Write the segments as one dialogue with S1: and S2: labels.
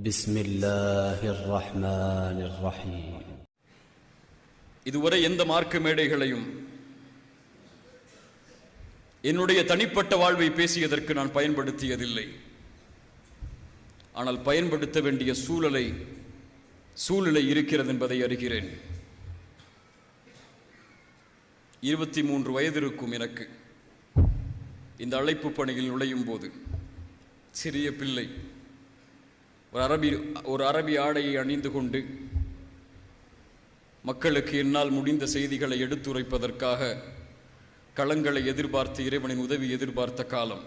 S1: பிஸ்மில்லாஹிர் ரஹ்மானிர் ரஹீம்.
S2: இதுவரை எந்த மார்க்க மேடைகளையும் என்னுடைய தனிப்பட்ட வாழ்வை பேசியதற்கு நான் பயன்படுத்தியதில்லை. ஆனால் பயன்படுத்த வேண்டிய சூழ்நிலை இருக்கிறது என்பதை அறிகிறேன். 23 வயது இருக்கும் எனக்கு இந்த அழைப்பு பணியில் நுழையும் போது சிறிய பிள்ளை ஒரு அரபி ஆடையை அணிந்து கொண்டு மக்களுக்கு என்னால் முடிந்த செய்திகளை எடுத்துரைப்பதற்காக களங்களை எதிர்பார்த்து இறைவனின் உதவி எதிர்பார்த்த காலம்.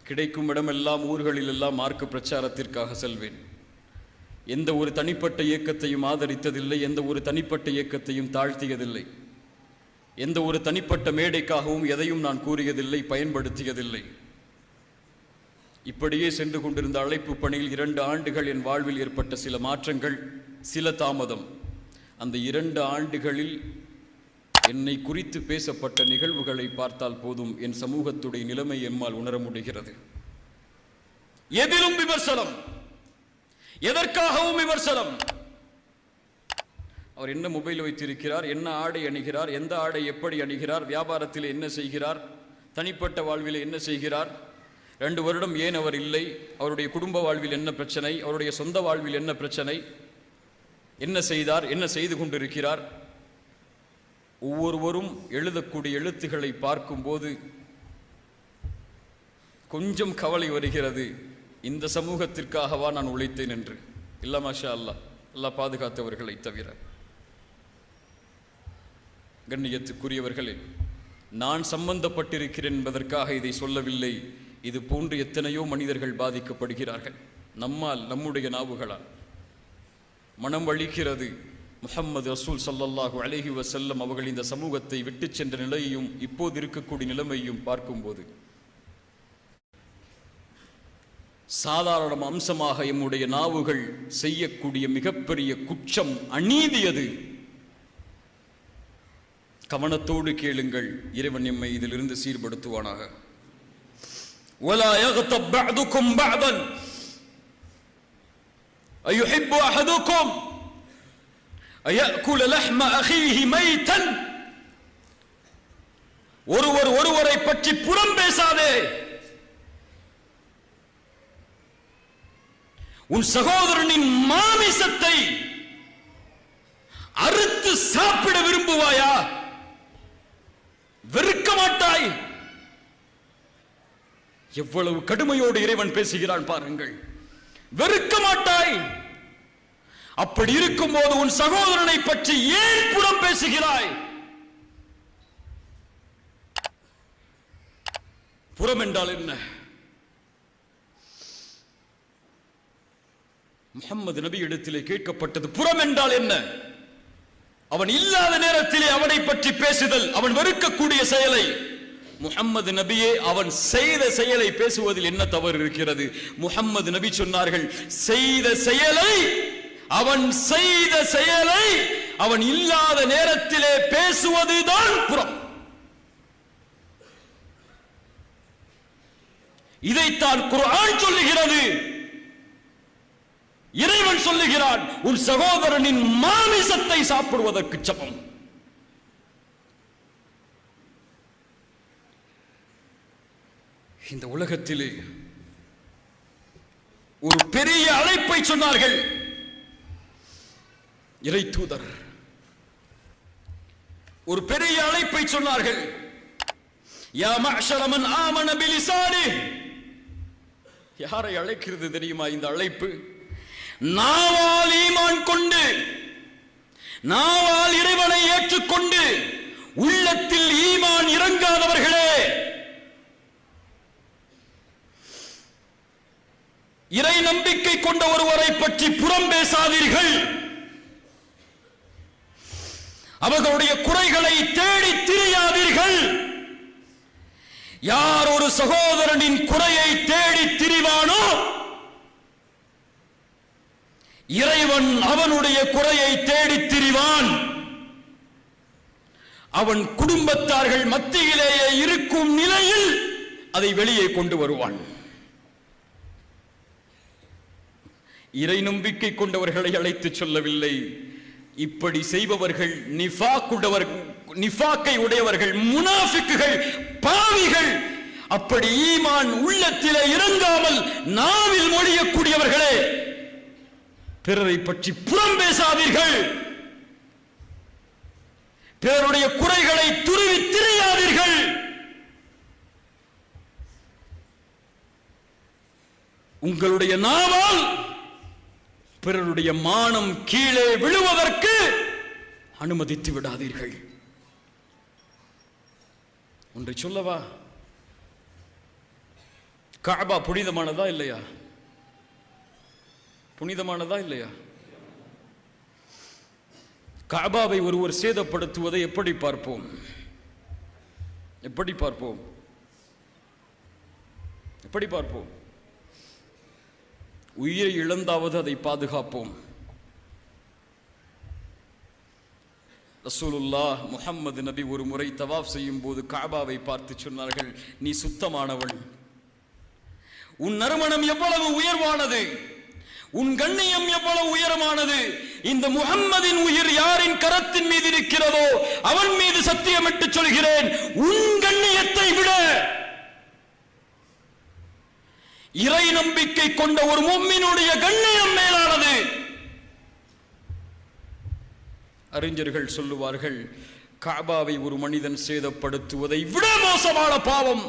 S2: கிடைக்கும் இடமெல்லாம் ஊர்களில் எல்லாம் மார்க்க பிரச்சாரத்திற்காக செல்வேன். எந்த ஒரு தனிப்பட்ட இயக்கத்தையும் ஆதரித்ததில்லை, எந்த ஒரு தனிப்பட்ட இயக்கத்தையும் தாழ்த்தியதில்லை, எந்த ஒரு தனிப்பட்ட மேடைக்காகவும் எதையும் நான் கூறியதில்லை, பயன்படுத்தியதில்லை. இப்படியே சென்று கொண்டிருந்த அழைப்பு பணியில் 2 ஆண்டுகள் என் வாழ்வில் ஏற்பட்ட சில மாற்றங்கள், சில தாமதம். அந்த 2 ஆண்டுகளில் என்னை குறித்து பேசப்பட்ட நிகழ்வுகளை பார்த்தால் போதும் என் சமூகத்துடைய நிலைமை எம்மால் உணர முடிகிறது. எதிலும் விமர்சனம், எதற்காகவும் விமர்சனம். அவர் என்ன மொபைல் வைத்திருக்கிறார், என்ன ஆடை அணிகிறார், எந்த ஆடை எப்படி அணிகிறார், வியாபாரத்தில் என்ன செய்கிறார், தனிப்பட்ட வாழ்வில் என்ன செய்கிறார், 2 வருடம் ஏன் அவர் இல்லை, அவருடைய குடும்ப வாழ்வில் என்ன பிரச்சனை, அவருடைய சொந்த வாழ்வில் என்ன பிரச்சனை, என்ன செய்தார், என்ன செய்து கொண்டிருக்கிறார். ஒவ்வொருவரும் எழுதக்கூடிய எழுத்துக்களை பார்க்கும்போது கொஞ்சம் கவலை வருகிறது. இந்த சமூகத்திற்காகவா நான் உழைத்தேன் என்று. இல்ல மாஷா அல்லாஹ், அல்லாஹ் பாதுகாத்தவர்களை தவிர. கண்ணியத்துக்குரியவர்களே, நான் சம்பந்தப்பட்டிருக்கிறேன் என்பதற்காக இதை சொல்லவில்லை. இது போன்று எத்தனையோ மனிதர்கள் பாதிக்கப்படுகிறார்கள். நம்முடைய நாவுகளால் மனம் வலிக்கிறது. முஹம்மது ரசூல் ஸல்லல்லாஹு அலைஹி வஸல்லம் அவர்கள் இந்த சமூகத்தை விட்டு சென்ற நிலையையும் இப்போது இருக்கக்கூடிய நிலைமையும் பார்க்கும்போது சாதாரண அம்சமாக எம்முடைய நாவுகள் செய்யக்கூடிய மிகப்பெரிய குற்றம், அநீதி அது. கவனத்தோடு கேளுங்கள், இறைவன் எம்மை இதிலிருந்து சீர்படுத்துவானாக. ولا يغتب بعضكم بعضا أيحب أحدكم أن يأكل لحم أخيه ميتا. ஒருவரை பற்றி புறம் பேசாதே. உன் சகோதரனின் மாமிசத்தை அறுத்து சாப்பிட விரும்புவாயா? வெறுக்க மாட்டாய்? எவ்வளவு கடுமையோடு இறைவன் பேசுகிறான் பாருங்கள். வெறுக்க மாட்டாய். அப்படி இருக்கும் போது உன் சகோதரனை பற்றி ஏன் புறம் பேசுகிறாய்? புறம் என்றால் என்ன? முஹம்மது நபி இடத்திலே கேட்கப்பட்டது, புறம் என்றால் என்ன? அவன் இல்லாத நேரத்திலே அவனை பற்றி பேசுதல், அவன் வெறுக்கக்கூடிய செயலை. முஹம்மது நபியே அவன் செய்த செயலை பேசுவதில் என்ன தவறு இருக்கிறது? முஹம்மது நபி சொன்னார்கள், அவன் செய்த செயலை அவன் இல்லாத நேரத்திலே பேசுவதுதான் புறம். இதைத்தான் குர்ஆன் சொல்லுகிறது. இறைவன் சொல்லுகிறான், உன் சகோதரனின் மாமிசத்தை சாப்பிடுவதற்கு சமம். இந்த உலகத்திலே ஒரு பெரிய அழைப்பை சொன்னார்கள் இறை தூதர். ஒரு பெரிய அழைப்பை சொன்னார்கள். யா மஅஷர மன் ஆமன பிலிசானி. யாரை அழைக்கிறது தெரியுமா இந்த அழைப்பு? நாவால் ஈமான் கொண்டு, நாவால் இறைவனை ஏற்றுக்கொண்டு உள்ளத்தில் ஈமான் இறங்காதவர்களே, இறை நம்பிக்கை கொண்ட ஒருவரை பற்றி புறம் பேசாதீர்கள். அவர்களுடைய குறைகளை தேடி திரியாதீர்கள். யார் ஒரு சகோதரனின் குறையை தேடி திரிவானோ இறைவன் அவனுடைய குறையை தேடி திரிவான். அவன் குடும்பத்தார்கள் மத்தியிலேயே இருக்கும் நிலையில் அதை வெளியே கொண்டு வருவான். இறை நம்பிக்கை கொண்டவர்களை அழைத்து சொல்லவில்லை. இப்படி செய்பவர்கள் நிஃபாக்கை உடையவர்கள், முனாஃபிக்குகள், பாவிகள். அப்படி ஈமான் உள்ளத்திலே இறங்காமல் நாவில் மொழியக்கூடியவர்களே, பிறரை பற்றி புறம் பேசாதீர்கள், பிறருடைய குறைகளை துருவி திரியாதீர்கள். உங்களுடைய நாவால் பிறருடைய மானம் கீழே விழுவதற்கு அனுமதித்து விடாதீர்கள். ஒன்றை சொல்லவா? கஅபா புனிதமானதா இல்லையா? புனிதமானதா இல்லையா? கஅபாவை ஒருவர் சேதப்படுத்துவதை எப்படி பார்ப்போம்? எப்படி பார்ப்போம்? எப்படி பார்ப்போம்? உயிரை இழந்தாவது அதை பாதுகாப்போம். ரசூலுல்லாஹ் முஹம்மது நபி ஒரு முறை தவாஃப் செய்யும் போது கஅபாவை பார்த்து சொன்னார்கள், நீ சுத்தமானவள், உன் நறுமணம் எவ்வளவு உயர்வானது, உன் கண்ணியம் எவ்வளவு உயரமானது. இந்த முஹம்மதின் உயிர் யாரின் கரத்தின் மீது இருக்கிறதோ அவன் மீது சத்தியமிட்டு சொல்கிறேன், உன் கண்ணியத்தை விட இறை நம்பிக்கை கொண்ட ஒரு முஃமினுடைய கண்ணியம் மேலானது. அறிஞர்கள் சொல்லுவார்கள், கஅபாவை ஒரு மனிதன் சேதப்படுத்துவதை விட மோசமான பாவம்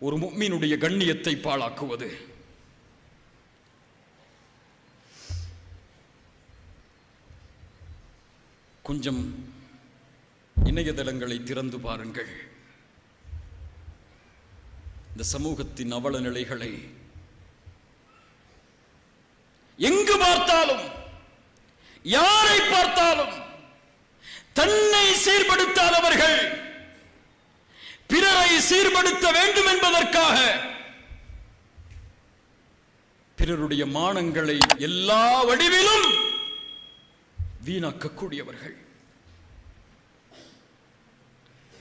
S2: ஒரு முஃமினுடைய கண்ணியத்தை பாழாக்குவது. கொஞ்சம் இணையதளங்களை திறந்து பாருங்கள். இந்த சமூகத்தின் அவல நிலைகளை எங்கு பார்த்தாலும், யாரை பார்த்தாலும் தன்னை சீர்படுத்தாதவர்கள் பிறரை சீர்படுத்த வேண்டும் என்பதற்காக பிறருடைய மானங்களை எல்லா வடிவிலும் வீணாக்கக்கூடியவர்கள்.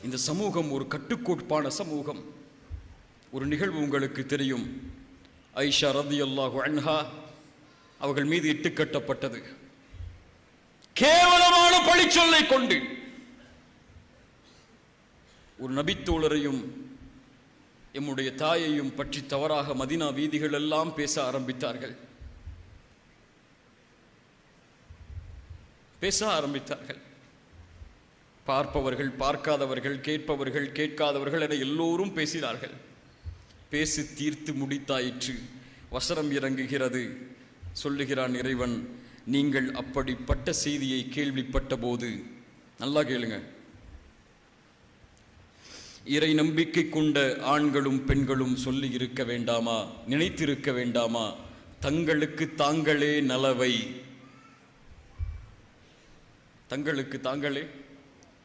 S2: இந்த சமூகம் ஒரு கட்டுக்கோப்பான சமூகம். ஒரு நிகழ்வு உங்களுக்கு தெரியும். ஐஷா ரலியல்லாஹு அன்ஹா அவர்கள் மீது இட்டுக்கட்டப்பட்டது. கேவலமான பழிச்சொல்லை கொண்டு ஒரு நபித்தோழரையும் எம்முடைய தாயையும் பற்றி தவறாக மதீனா வீதிகள் எல்லாம் பேச ஆரம்பித்தார்கள். பார்ப்பவர்கள் பார்க்காதவர்கள், கேட்பவர்கள் கேட்காதவர்கள் என எல்லோரும் பேசினார்கள். பேசி தீர்த்து முடித்தாயிற்று. வசனம் இறங்குகிறது. சொல்லுகிறான் இறைவன், நீங்கள் அப்படிப்பட்ட செய்தியை கேள்விப்பட்ட போது, நல்லா கேளுங்க, இறை நம்பிக்கை கொண்ட ஆண்களும் பெண்களும் சொல்லி இருக்க வேண்டாமா, நினைத்திருக்க வேண்டாமா, தங்களுக்கு தாங்களே நலவை, தங்களுக்கு தாங்களே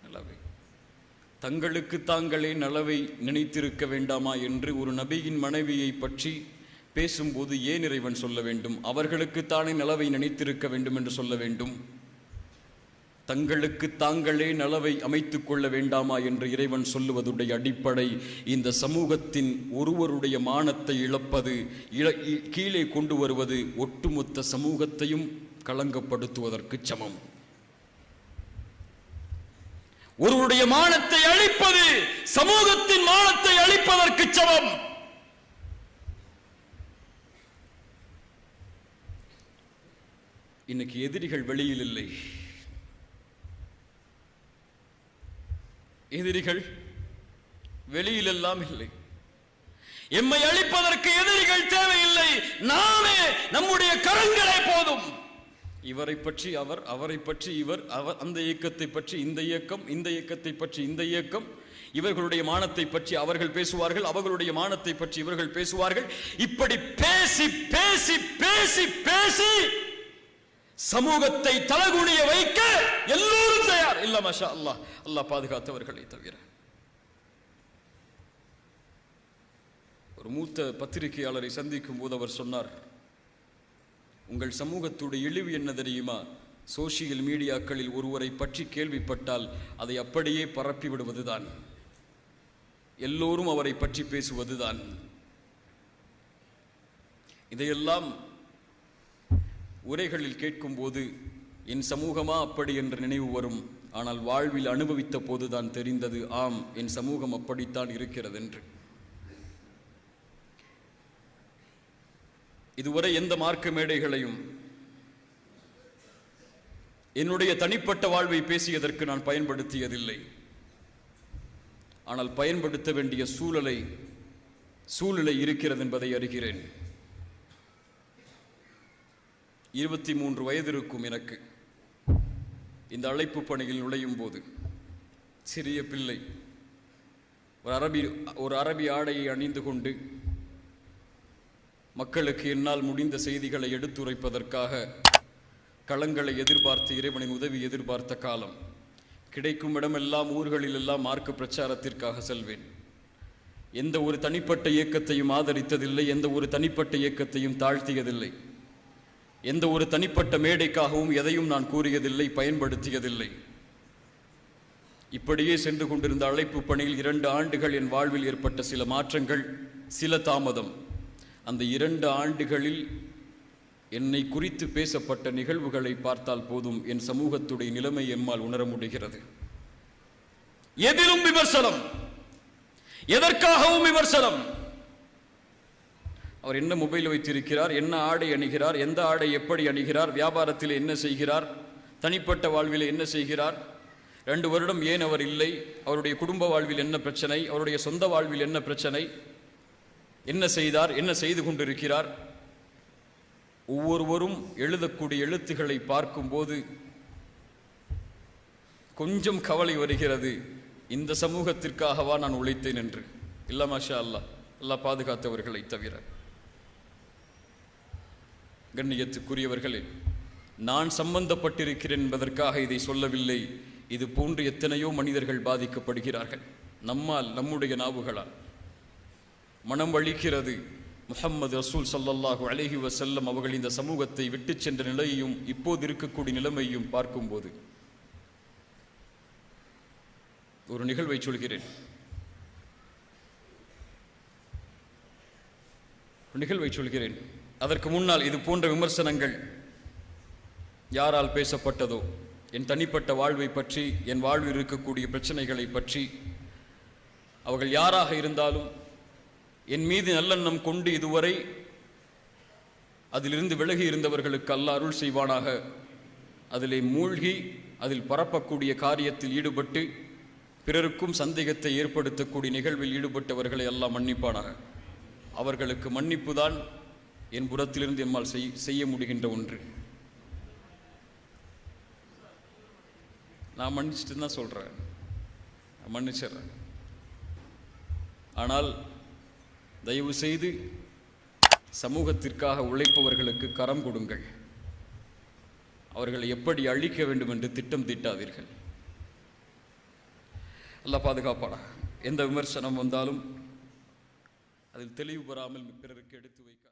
S2: நலவை, தங்களுக்கு தாங்களே நலவை நினைத்திருக்க வேண்டாமா என்று ஒரு நபியின் மனைவியை பற்றி பேசும்போது ஏன் இறைவன் சொல்ல வேண்டும்? அவர்களுக்குத்தானே நலவை நினைத்திருக்க வேண்டும் என்று சொல்ல வேண்டும். தங்களுக்கு தாங்களே நலவை அமைத்துக் கொள்ள வேண்டாமா என்று இறைவன் சொல்லுவதுடைய அடிப்படை, இந்த சமூகத்தின் ஒருவருடைய மானத்தை இழப்பது, கீழே கொண்டு வருவது ஒட்டுமொத்த சமூகத்தையும் களங்கப்படுத்துவதற்கு சமம். ஒருவருடைய மானத்தை அழிப்பது சமூகத்தின் மானத்தை அழிப்பதற்கு சமம். இன்னைக்கு எதிரிகள் வெளியில் இல்லை. எதிரிகள் வெளியில் எல்லாம் இல்லை. எம்மை அழிப்பதற்கு எதிரிகள் தேவையில்லை. நாமே நம்முடைய கரங்களே போதும். இவரை பற்றி அவர், அவரை பற்றி இவர், அவர், அந்த இயக்கத்தை பற்றி இந்த இயக்கம், இந்த இயக்கத்தை பற்றி இந்த இயக்கம், இவர்களுடைய மானத்தை பற்றி அவர்கள் பேசுவார்கள், அவர்களுடைய மானத்தை பற்றி இவர்கள் பேசுவார்கள். இப்படி பேசி பேசி பேசி பேசி சமூகத்தை தலகுனிய வைக்க எல்லோரும் தயார். இல்ல மாஷா அல்லாஹ், அல்லாஹ் பாதுகாத்தவர்களை தவிர. ஒரு மூத்த பத்திரிகையாளரை சந்திக்கும் போது அவர் சொன்னார், உங்கள் சமூகத்துடைய இழிவு என்ன தெரியுமா? சோசியல் மீடியாக்களில் ஒருவரை பற்றி கேள்விப்பட்டால் அதை அப்படியே பரப்பி விடுவதுதான், எல்லோரும் அவரை பற்றி பேசுவதுதான். இதையெல்லாம் உரைகளில் கேட்கும்போது என் சமூகமா அப்படி என்ற நினைவு வரும். ஆனால் வாழ்வில் அனுபவித்த போதுதான் தெரிந்தது, ஆம், என் சமூகம் அப்படித்தான் இருக்கிறது என்று. இதுவரை எந்த மார்க்க மேடைகளையும் என்னுடைய தனிப்பட்ட வாழ்வை பேசியதற்கு நான் பயன்படுத்தியதில்லை. ஆனால் பயன்படுத்த வேண்டிய சூழ்நிலை இருக்கிறது என்பதை அறிகிறேன். 23 வயது இருக்கும் எனக்கு. இந்த அழைப்பு பணியில் நுழையும் போது சிறிய பிள்ளை ஒரு அரபி ஆடையை அணிந்து கொண்டு மக்களுக்கு என்னால் முடிந்த செய்திகளை எடுத்துரைப்பதற்காக களங்களை எதிர்பார்த்து இறைவனின் உதவி எதிர்பார்த்த காலம். கிடைக்கும் இடமெல்லாம் ஊர்களில் எல்லாம் மார்க்க பிரச்சாரத்திற்காக செல்வேன். எந்த ஒரு தனிப்பட்ட இயக்கத்தையும் ஆதரித்ததில்லை, எந்த ஒரு தனிப்பட்ட இயக்கத்தையும் தாழ்த்தியதில்லை, எந்த ஒரு தனிப்பட்ட மேடைக்காகவும் எதையும் நான் கூறியதில்லை, பயன்படுத்தியதில்லை. இப்படியே சென்று கொண்டிருந்த அழைப்பு பணியில் 2 ஆண்டுகள் என் வாழ்வில் ஏற்பட்ட சில மாற்றங்கள், சில தாமதம். அந்த 2 ஆண்டுகளில் என்னை குறித்து பேசப்பட்ட நிகழ்வுகளை பார்த்தால் போதும் என் சமூகத்துடைய நிலைமை எம்மால் உணர முடிகிறது. எதிலும் விமர்சனம், எதற்காகவும் விமர்சனம். அவர் என்ன மொபைல் வைத்திருக்கிறார், என்ன ஆடை அணிகிறார், எந்த ஆடை எப்படி அணிகிறார், வியாபாரத்தில் என்ன செய்கிறார், தனிப்பட்ட வாழ்வில் என்ன செய்கிறார், 2 வருடம் ஏன் அவர் இல்லை, அவருடைய குடும்ப வாழ்வில் என்ன பிரச்சனை, அவருடைய சொந்த வாழ்வில் என்ன பிரச்சனை, என்ன செய்தார், என்ன செய்து கொண்டிருக்கிறார். ஒவ்வொருவரும் எழுதக்கூடிய எழுத்துக்களை பார்க்கும்போது கொஞ்சம் கவலை வருகிறது. இந்த சமூகத்திற்காகவா நான் உழைத்தேன் என்று. இல்ல மாஷா அல்லாஹ், அல்லாஹ் பாதுகாத்தவர்களை தவிர. கண்ணியத்துக்குரியவர்களே, நான் சம்பந்தப்பட்டிருக்கிறேன் என்பதற்காக இதை சொல்லவில்லை. இது போன்று எத்தனையோ மனிதர்கள் பாதிக்கப்படுகிறார்கள். நம்மால், நம்முடைய நாவுகளால். மனம் வலிக்கிறது. முஹம்மது ரசூல் ஸல்லல்லாஹு அலைஹி வஸல்லம் அவர்கள் இந்த சமூகத்தை விட்டு சென்ற நிலையையும் இப்போது இருக்கக்கூடிய நிலைமையும் பார்க்கும்போது ஒரு நிகழ்வை சொல்கிறேன். அதற்கு முன்னால் இது போன்ற விமர்சனங்கள் யாரால் பேசப்பட்டதோ, என் தனிப்பட்ட வாழ்வை பற்றி, என் வாழ்வில் இருக்கக்கூடிய பிரச்சனைகளை பற்றி, அவர்கள் யாராக இருந்தாலும் என் மீது நல்லெண்ணம் கொண்டு இதுவரை அதிலிருந்து விலகி இருந்தவர்களுக்கு அல்லாஹ் அருள் செய்வானாக. அதிலே மூழ்கி அதில் பரப்பக்கூடிய காரியத்தில் ஈடுபட்டு பிறருக்கும் சந்தேகத்தை ஏற்படுத்தக்கூடிய நிகழ்வில் ஈடுபட்டவர்களை அல்லாஹ் மன்னிப்பானாக. அவர்களுக்கு மன்னிப்பு தான் என் புறத்திலிருந்து எம்மால் செய்ய முடிகின்ற ஒன்று. நான் மன்னிச்சுட்டு தான் சொல்கிறேன், மன்னிச்சிடுறேன். ஆனால் தயவு செய்து சமூகத்திற்காக உழைப்பவர்களுக்கு கரம் கொடுங்கள். அவர்களை எப்படி அழிக்க வேண்டும் என்று திட்டம் தீட்டாதீர்கள். அல்லாஹ் பாதுகாப்பானா. எந்த விமர்சனம் வந்தாலும் அதில் தெளிவு பெறாமல் பிறருக்கு எடுத்து வைக்க